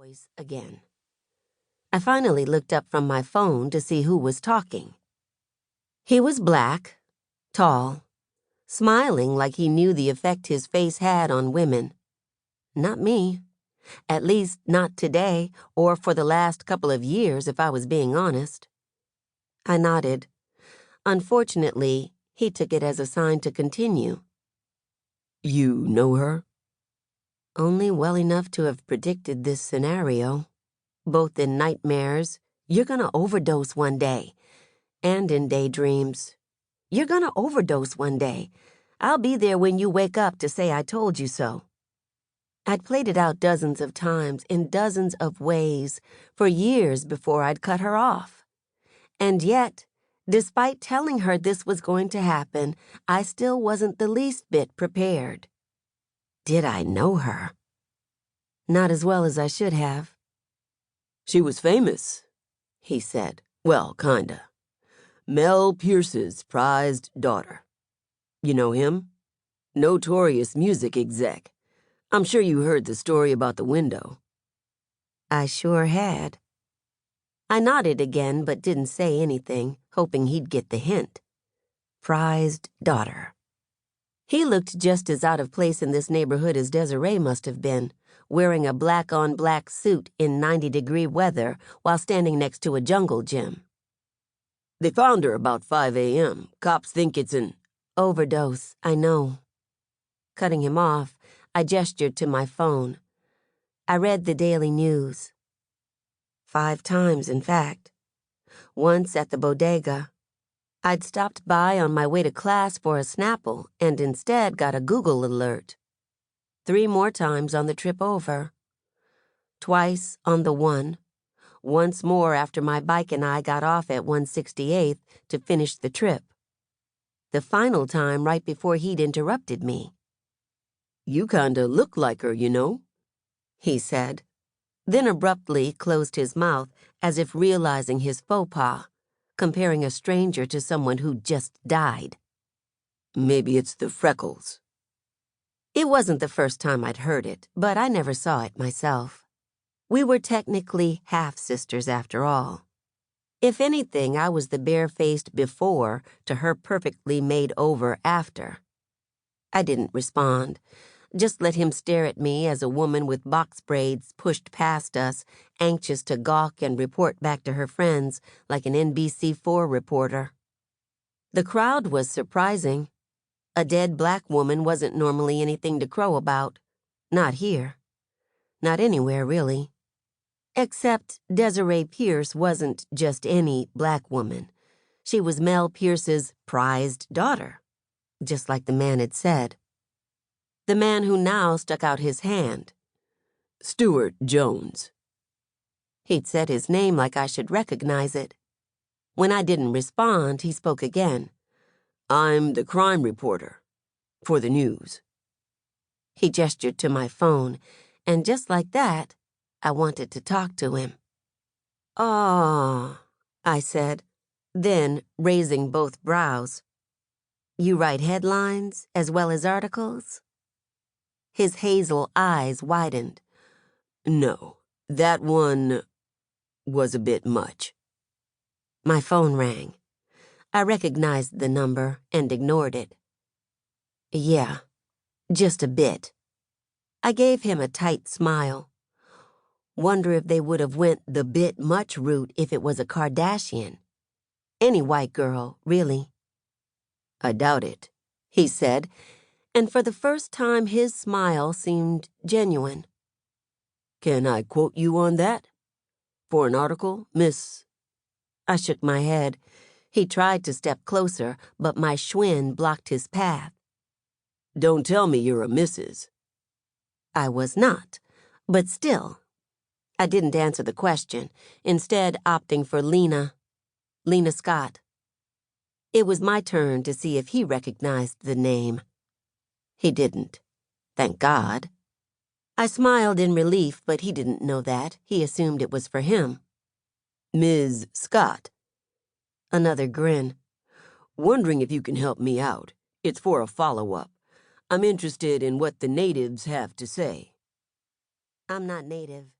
voice again. I finally looked up from my phone to see who was talking. He was black, tall, smiling like he knew the effect his face had on women. Not me. At least not today, or for the last couple of years, if I was being honest. I nodded. Unfortunately, he took it as a sign to continue. You know her? Only well enough to have predicted this scenario. Both in nightmares, you're gonna overdose one day, and in daydreams. You're gonna overdose one day. I'll be there when you wake up to say I told you so. I'd played it out dozens of times in dozens of ways for years before I'd cut her off. And yet, despite telling her this was going to happen, I still wasn't the least bit prepared. Did I know her? Not as well as I should have. She was famous, he said. Well, kinda. Mel Pierce's prized daughter. You know him? Notorious music exec. I'm sure you heard the story about the window. I sure had. I nodded again but didn't say anything, hoping he'd get the hint. Prized daughter. He looked just as out of place in this neighborhood as Desiree must have been, wearing a black-on-black suit in 90-degree weather while standing next to a jungle gym. They found her about 5 a.m. Cops think it's an overdose, I know. Cutting him off, I gestured to my phone. I read the daily news. 5 times, in fact. Once at the bodega. I'd stopped by on my way to class for a Snapple and instead got a Google alert. 3 more times on the trip over. Twice on the one. Once more after my bike and I got off at 168th to finish the trip. The final time right before he'd interrupted me. You kinda look like her, you know, he said, then abruptly closed his mouth as if realizing his faux pas, comparing a stranger to someone who'd just died. Maybe it's the freckles. It wasn't the first time I'd heard it, but I never saw it myself. We were technically half-sisters after all. If anything, I was the bare-faced before to her perfectly made-over after. I didn't respond, just let him stare at me as a woman with box braids pushed past us, anxious to gawk and report back to her friends like an NBC4 reporter. The crowd was surprising. A dead black woman wasn't normally anything to crow about. Not here. Not anywhere, really. Except Desiree Pierce wasn't just any black woman. She was Mel Pierce's prized daughter, just like the man had said. The man who now stuck out his hand. Stuart Jones. He'd said his name like I should recognize it. When I didn't respond, he spoke again. I'm the crime reporter. For the news. He gestured to my phone, and just like that, I wanted to talk to him. "Oh," I said, then raising both brows. "You write headlines as well as articles?" His hazel eyes widened. No, that one was a bit much. My phone rang. I recognized the number and ignored it. Yeah, just a bit. I gave him a tight smile. Wonder if they would have went the bit much route if it was a Kardashian. Any white girl, really. I doubt it, he said, and for the first time his smile seemed genuine. Can I quote you on that? For an article, Miss? I shook my head. He tried to step closer, but my Schwinn blocked his path. Don't tell me you're a Mrs. I was not, but still. I didn't answer the question, instead opting for Lena Scott. It was my turn to see if he recognized the name. He didn't. Thank God. I smiled in relief, but he didn't know that. He assumed it was for him. Ms. Scott. Another grin. Wondering if you can help me out. It's for a follow-up. I'm interested in what the natives have to say. I'm not native.